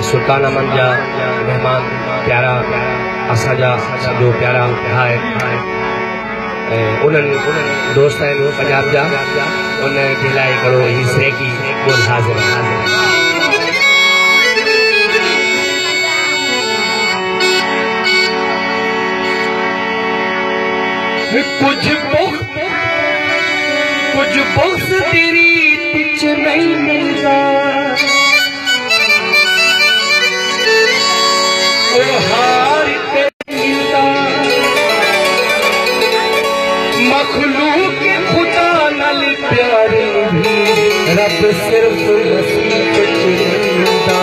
सुल्तान अमन जा मेहमान प्यारा असांजा सॼो प्यारा आहे उन्हनि दोस्त आहिनि पंजाब जा उन जे लाइ हिकिड़ो ही सैकी बोल हाज़िर कुछ बुग़्ज़ तेरी पिच नहीं मिलता हार के मिलता मखलूक खुदा नल प्यारे भी रब सिर्फ नसीब मिलता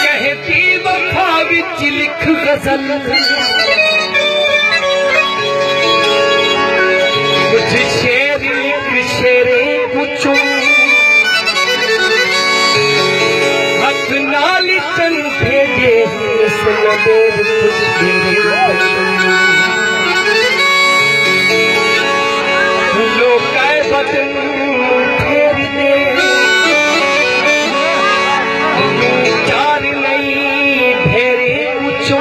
कहती वफा विच लिख गजल कुछ शेर लिख शेरे पूछो भेजे लोग बदन फेर दे चार नहीं ढेरे ऊंचो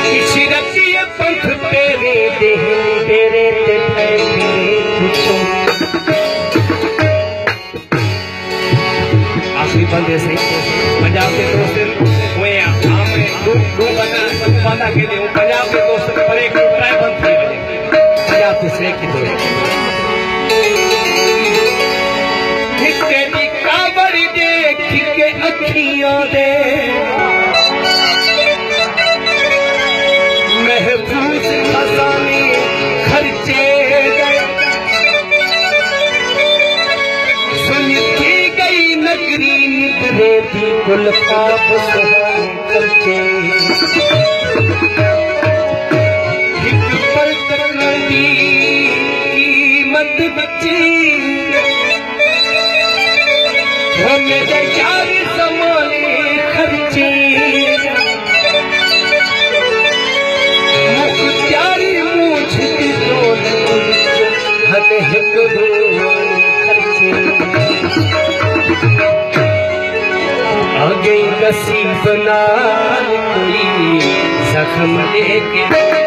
किसी रतिये पंथ तेरे देह तेरे ते पूछो बंदे से पंजाब के दोस्त हुए आम दू बंदा के लिए पंजाब के दोस्त पर एक ट्राई बंद थी पंजाब के से की दोस्त तेरी काबर देख के अखियों दे महफूज खजाने खर्चे गए सुनती गई नगरी रेती कुल पाप करके हिक पर तकड़ी कीमत बची होने दे चार समाने खर्चे मुख्तियारी मूछ की दौलत हद हिक खर्चे आगे नसीब नाल कोई जख्म लेके